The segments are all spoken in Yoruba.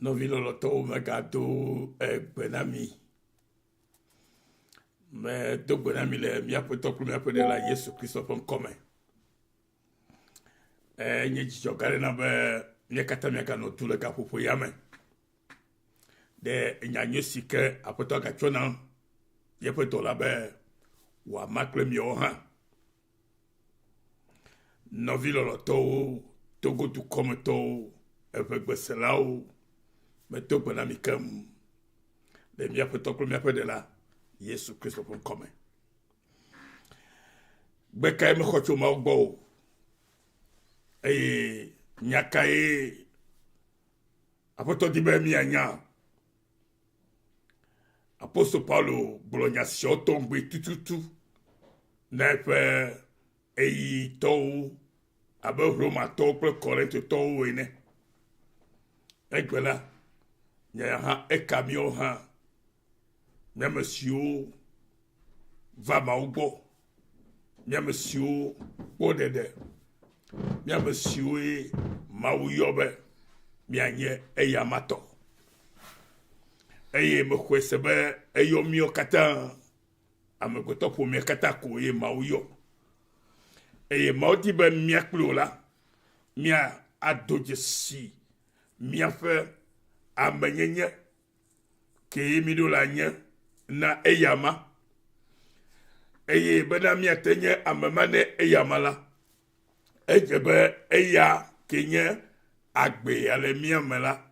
Novilo loto magato benami. Mais do benami le mi apoto plus mi apode la Yesu Christ pon come. Nye jogale na be nye kata mi aka no tule ka popo yame. De nyanyo sike apoto ka chona ye poto la be wa makle mi oha. Novilo loto togo tu come to efegbeselao. Mais tout le monde comme les miens peut être plus de là Jésus Christ pour commun. Beka me khocho ma ogbo nyakae apoto di be mi anya apostole Paulo Bologna siotombe tututu na pe to abe Roma to pre Corinthe to ene egbela nya ha ekamio ha nya monsieur va ma ugbo nya monsieur odede nya monsieur mawuyobe mianye eyamato eye me kwesebe eyomio kata amegoto po mi kata ko ye mawuyo eye mawdi be miaklo la mia adojesi mia fe amenyenye ke mido la nye na eyama eye bena mi atenye amemane eyama la ejebe eya kenye agbe ale miamela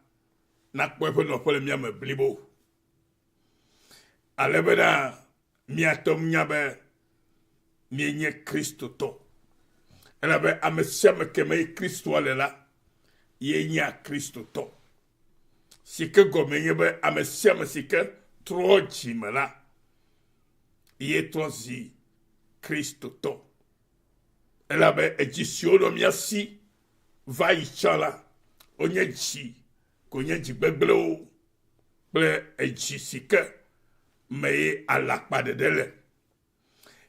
na kwefe no pole miame blibo ale bena mi atom nyabe mi nye Kristo to ela be amesiame keme Kristo ale la ye nya Kristo to sike gomenye be amesiame sike troji mela ye trozi Kristo to ela be ejisiono miasi vai chala onye ji konye ji gbegbelo ple eji sike me alakpa de dele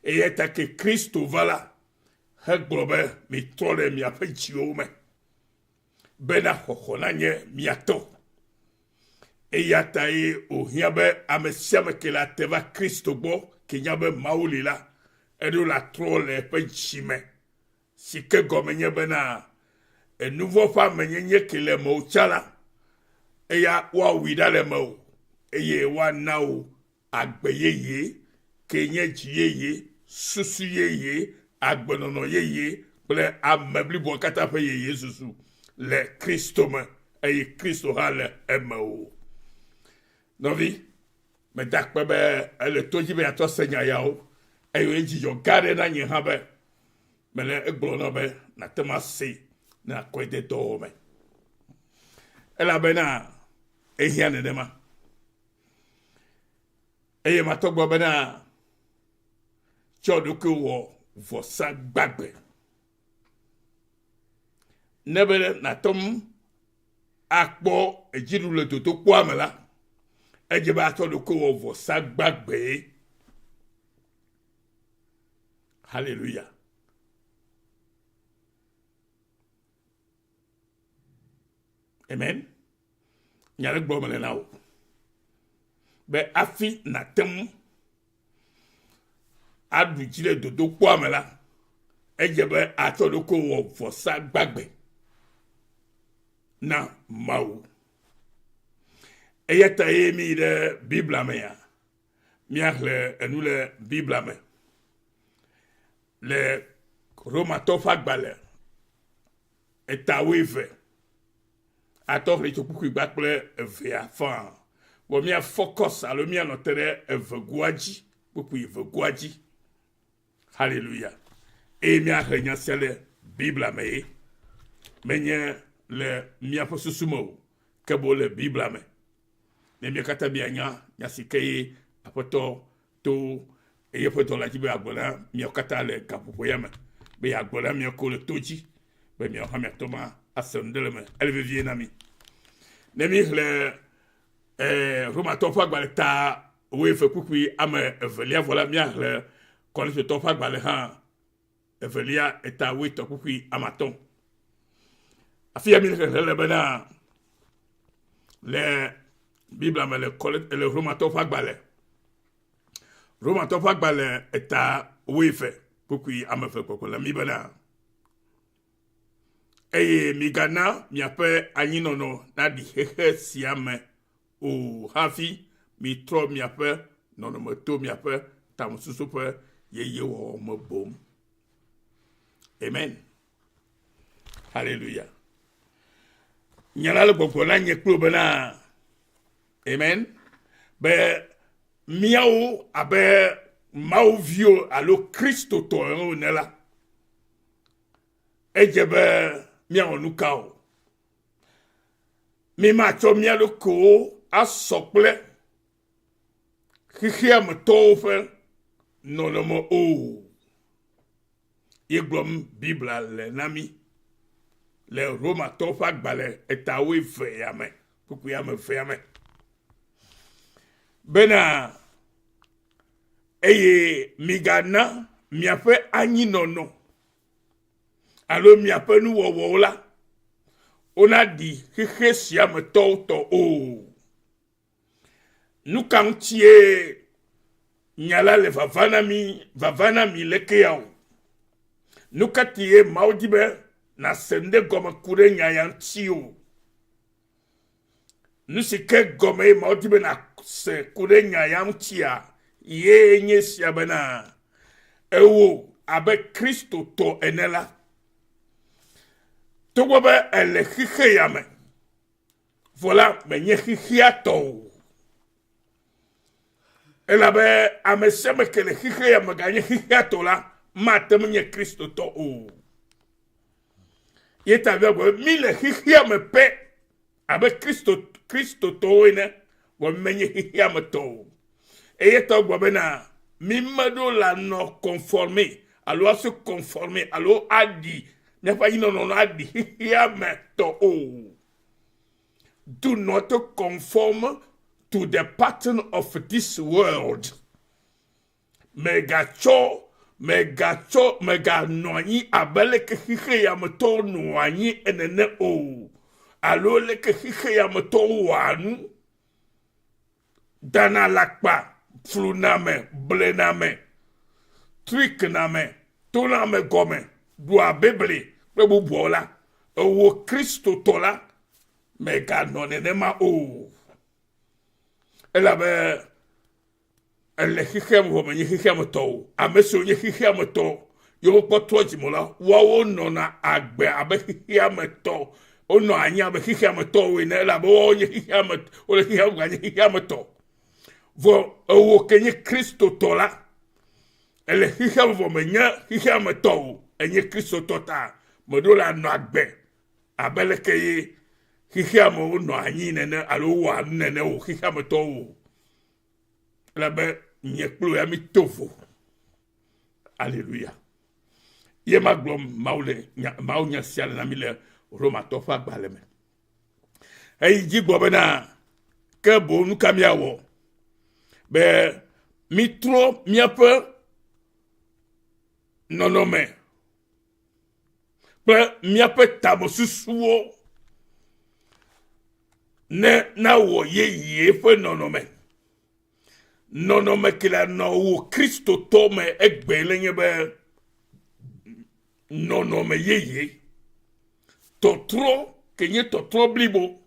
eyeta ke Kristo vala heglobe mi trole mi apeji ome bena hohona nye mi ato eyata ohiabe amesiame ke la teva Kristo bo ke nyabe maulila edo la trole peji me sike gomenye bena nouveau femme nyenye ke le mo chala eya wa wida le mo eye wa nao agbeyeye ke nye jiyeye susu yeye agbenono yeye ple amebli bo kata pe yeye susu le Kristo me eye Kristo ha le emo novi me dakpe be ele toji be ato senya yao eyo eji yo gare na nye habe mele egbono be na temasi na kwete to me ela bena ehiane dema eye matogbo bena choduku wo vosa gbagbe nebele na tom akpo ejiru le toto kwamela ejeba choduku wo vosa gbagbe hallelujah. Amen. Nyale gbo mele na o. Be afi na tem adu jile dodo kwa mela. Ejebe atodoko wo fosa gbagbe. Na mau. Eyata mi de Bible me ya. Miakle enu le Bible me. Le Roma tofa gbale. Etawive. Attends, les gens qui battent via fin. Bon, mia focus à le mien notere evguaji, pour evguaji. Alléluia. Et mia renya sele Bible me. Menye le mia posusumo que bo le Bible me. Ne mia kata bianya nya sikeye apoto to e apoto la tibe agbola mia kata le kapopo yama. Be agbola mia ko le toji. Be mia ha mia toma asondeleme elvevie nami nemi le Roma tofa gbaleta we fe kukui ame evelia vola mia le kon se tofa gbale ha evelia eta we to kukui amaton afia mi le bena le Bible me le romato fa gbale. Romato fa gbale eta wefe pokui amefe koko la mi bana. Eye mi gana mi ape anyinono na di hehe siame o hafi mi tro mi ape nono moto mi ape tam susu pe ye wo mo bom. Amen. Hallelujah. Nyala le koko la nye klo bana. Amen. Be miao abe mau vio alo Kristo to nela. Ejebe miao nukao. Mi macho mialo ko asokle. Kikia mtofe nonomo o. Yeglom Bibla le nami. Le Roma tofa gbale etawe feyame. Pukuyame feyame. Bena eye migana miape anyi nono. Alo miape nu wowola. Ona di kike siame to o. Nukang tie nyala le vavana mi leke yao. Nukatie maudibe na sende goma kure nyayan tiyo. Nusike gome maudibe na se kure nyayan tiya. Ye nye siabena. Ewo abe Kristo to enela. Togobe ele kike yame. Voilà menye kike to. Elabe ameseme ke le kike yame ganye kike to la. Matem nye Kristo to o. Yeta vego mile kike me pe. Abe Kristo to ene. Wo menye kike me to. Et yeta gwabena mimado la no conformer. Alors se conformer. Alors a dit. N'est pas non a dit. Kike to o. Do not conform to the pattern of this world. Mega noani abele ke kike ya meto noani enene o. Alo le ke kike ya meto wanu. Dana lakpa, fluname, blename, trikname, toname gome, dua beble, bebu bola, o Kristo tola, mega nonenema o. Elabe ele hikem ho menye hikem to ameso nye hikem to yo poto jimola wawo no na agbe abe hikem to ono anya abe hikem to we na elabe wo nye hikem o le hikem ganye hikem to vo o kenye Kristo to la ele hikem vo menye hikem to enye Kristo to ta modola no agbe abele keye hikem o no anyi nene alo wa nene o hikem to Labe nyeklo ya mi tofu. Alléluia. Ye maglom maunya siale na mile Roma tofa gbaleme. Hey jigbo bena ke bo nu kamiawo. Be mitro miape nonome. Be miape tabo susuo. Ne na wo ye fe nonome. Non me kila no wo Kristo to me egbe lenye be non me yeye to tro kenye to tro blibo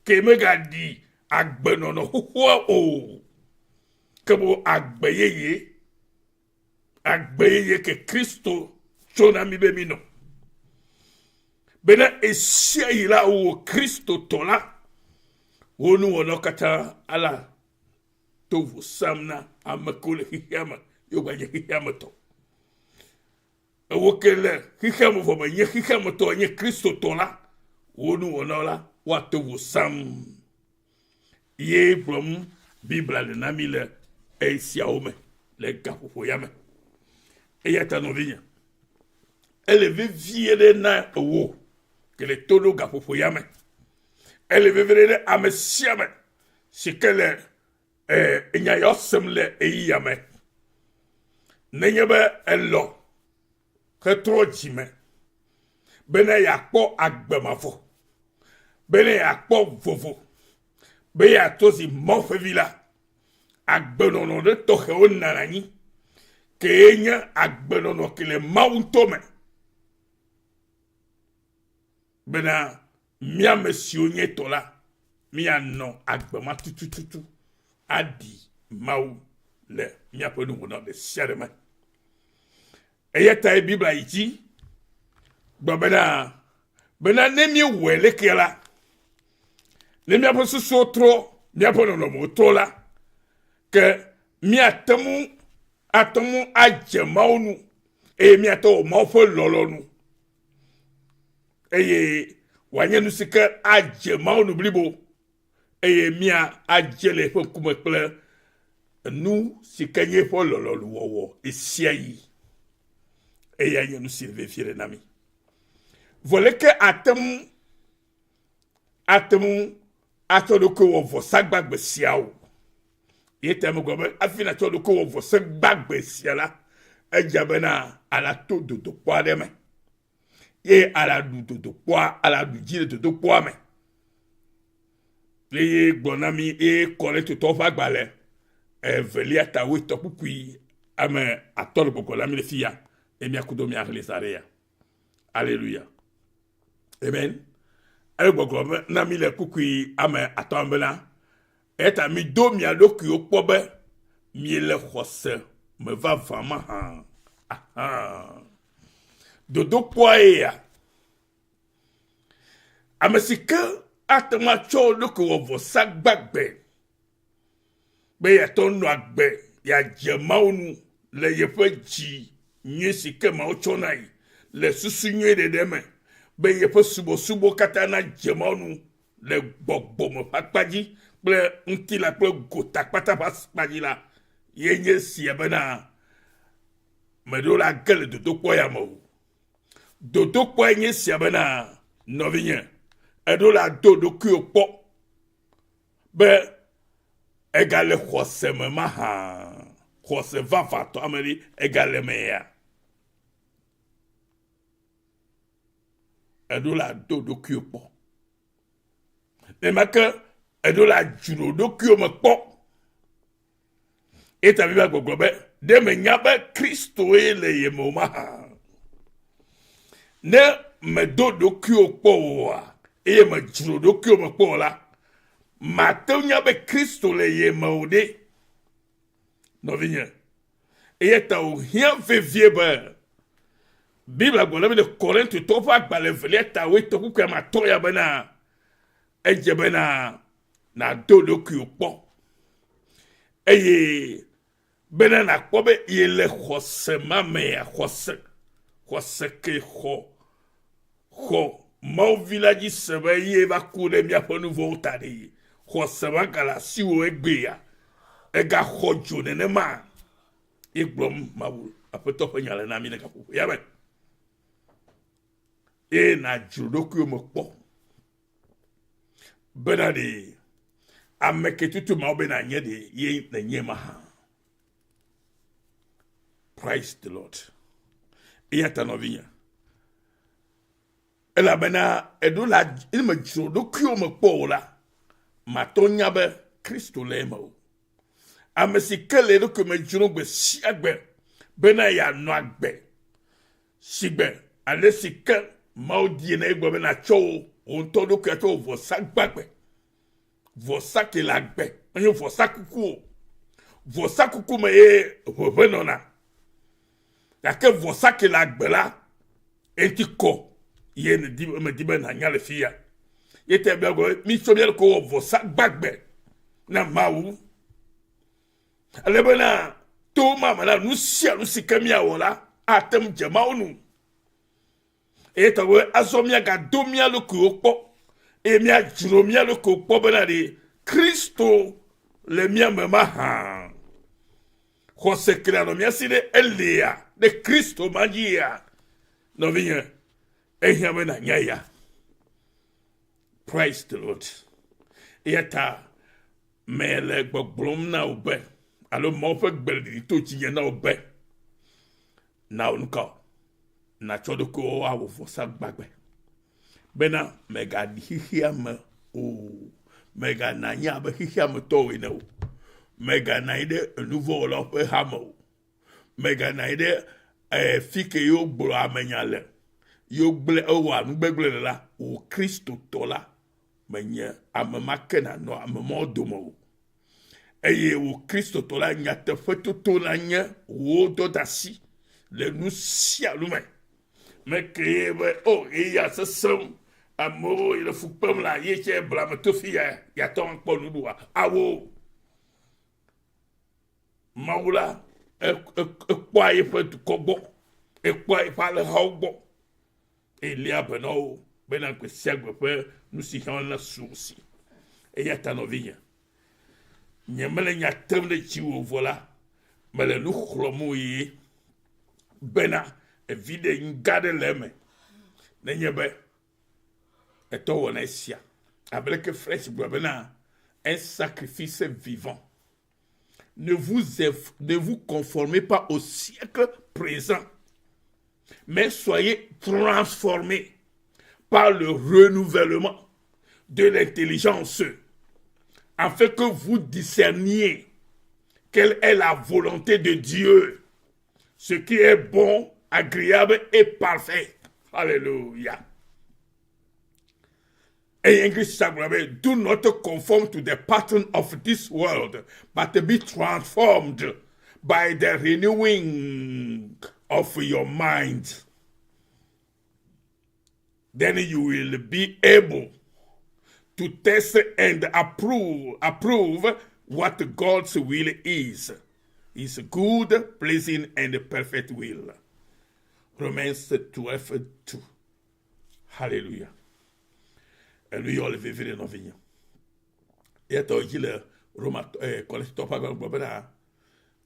ke me gadi agbe no huwa o kebo agbe yeye ke Kristo chona mi be mi no bena esia ila wo Kristo to la wonu wono kata ala tovu samna amakule hiyama yoganye hiyama to wokele hiyama voma nye hiyama to nye Kristo to la wonu wonola watovu sam ye blom Bibla de namile e siaome le gapo yame e yata no vinya ele viviere na wo kele todo gapo yame ele viviere amesiame sikele nya yosem le eyame nenyebe elo ketro jime bene yakpo agbemafo bene yakpo vovo be ya tosi mofevila agbenono de tohe onanani kenya agbenono kile mauntome bena mia mesionye tola mia no agbema tutututu adi mau le mia ponu wona de sharema eyata bibla iti bena nemi wele kela nemi aposu sotro mia pono no motola ke mia temu ajemaunu mia to mofo lolonu wanyenu sika ajemaunu blibo mia ajele fo kumekple nu sika nye fo lololu wowo esiayi yanyenu sirve fire nami vole ke atemu atodoko wo vosagbagbe siawo yetemu gobe afina todoko wo vosagbagbe siala ejabena ala to dodo kwa deme ye ala du dodo kwa ala du jire dodo kwa me le gbonami kole to tofa gbale velia tawe topukui ame atolo boko la mi fia emi akudo mi arle sarea alléluia amen ale boko na mi le kukui ame atambela eta mi do mi adoku okpobe mi le khose me va vraiment dodo poya amesika atama cho loko wo sagbagbe be ya tonu agbe ya jemaunu le yefaji nyesi kema ochonai le susunye de deme be yefa subo katana jemaunu le gbogbo mo pakpaji ple ntila ple gota pata paspaji la yenye siebena medola gele dodo poya mo dodo poya nye siebena novinye edola dodo kyokpo be egale khose mema khose vava to ameli egale meya edola dodo kyokpo emaka edola juno do kyomekpo eta biba gogobe de menyabe Kristo ele yemoma ne me dodo kyokpo wa me juno do kyomekpo la Mateunya be Kristo le ye maude no vinya ta o hia vevie ba Bibla gola de Korinthe to fa gba le vele ta we to ku ma to ya bana bena na dodo ku opo bena na ko be le khose mame ya khose ke kho mau village sebe ye va kule mi apo nouveau tade khoseba kala siwo egbeya ega khojo ne ma igbom mawu apoto nyale na mi ne kapo ya be na judoku mo po benade ameketutu ma obena nye de ye na nye ma praise the Lord ta novinya ela bena edula ilma judoku mo po la matonya be Kristo lemo amesikele do ke me juno gbe siagbe bena ya no agbe sigbe ale sikle maudie na egbe na cho on to do ke to vo sagbagbe vo sakilagbe onye vo sakuku me vo benona ya ke vo sakilagbe la etiko ye ne di me di ben hanya le fia yete be go mi so biel ko vo sagbagbe na mawu ale bena to mama na nu sia nu sikamia wala atem jemaunu eta we azomia ga domia lo ku okpo mia juromia lo ku okpo benade Kristo le mia mema Jose creado mia sile elia de Kristo magia no vinya bena nyaya praise the Lord yeta mele gbogbrom na obe alo mo fe gbeli to ti yen na obe na onka na chodoko awo fosa gbagbe bena mega hihia me mega na nya be hihia me to we no mega na ide nouveau lo pe hamo mega na ide fike yo gboro amenya le yo gble o wa nu gbegble la o Kristo to la menye amemake na no amemo domo eye o Kristo to la nya te feto to la nya wo do dasi le nu sia lu me ke be o e ya sesem amo il faut pas la yeche blame to fia ya ton po nu bua awo maula e kwa ye pe kobo e kwa pa le hawbo e lia beno bena que siagwe pe nous si on la source e ya tanovinya nyemele nya temle chiwo voilà mele lu khlomo yi bena e vide ngade leme ne nyebe et on est avec fresh bena un sacrifice vivant. Ne vous conformez pas au siècle présent, mais soyez transformés par le renouvellement de l'intelligence, afin que vous discerniez quelle est la volonté de Dieu, ce qui est bon, agréable et parfait. Alléluia. In English, do not conform to the pattern of this world, but be transformed by the renewing of your mind. Then you will be able to test and approve what God's will is. His good, pleasing, and perfect will. Romans 12:2. Hallelujah. Et lui, on le vivait dans vignon. Et à toi, il est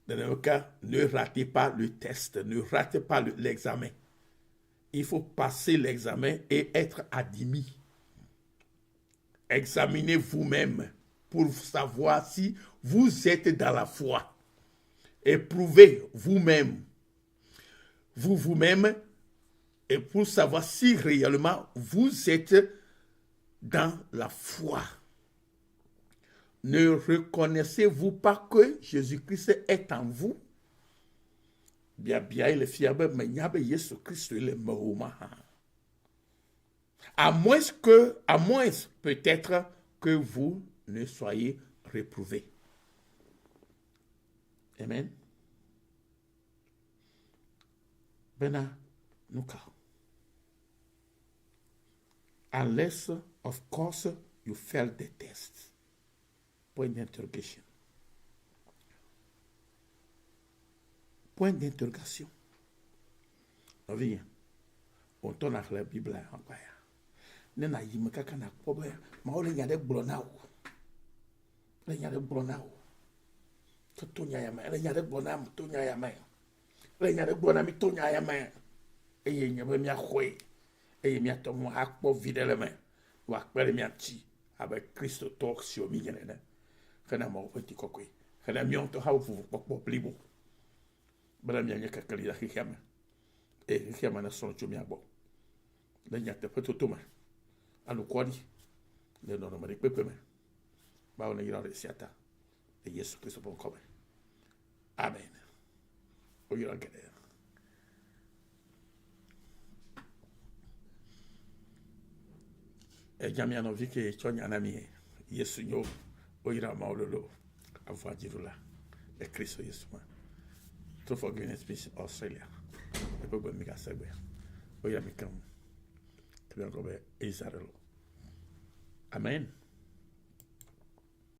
dans le cas, ne ratez pas le test, ne ratez pas l'examen. Il faut passer l'examen et être admis. Examinez vous-même pour savoir si vous êtes dans la foi. Éprouvez vous-même. Vous-même, et pour savoir si réellement vous êtes dans la foi. Ne reconnaissez-vous pas que Jésus-Christ est en vous? Bien, il est fiable, mais il y a Jésus-Christ, il est mort. À moins peut-être que vous ne soyez réprouvés. Amen. Bena, nous unless, of course, you failed the test. Point d'interrogation. Point d'interrogation. On vient. On tourne avec la Bible encore. Nena yime kaka na kobe ma ole nya de blona o. Le nya de blona o. To nya ya ma, le nya de blona m to nya ya ma. Le nya de blona mi to nya ya ma. Eye nya be mi akwe. Et mi atomo akpo videle me wa kpere mi ati avec Christo talk sur mi yenene kana mo petit kokwe kana mi on to ha fu pokpo plibo bala mi anya kakali da hikama e hikama na son chu mi abo le nya te peto toma anu kwadi le no no mari pepe me ba ona ira resiata e Yesu Cristo bon come amen o ira gede. E jamia no vike chonya na mi Yesu nyo oira maulolo avajirula e Kristo Yesu ma to for Guinness Peace Australia e pobo mi ka segbe oira mi kam to go be Israel. Amen.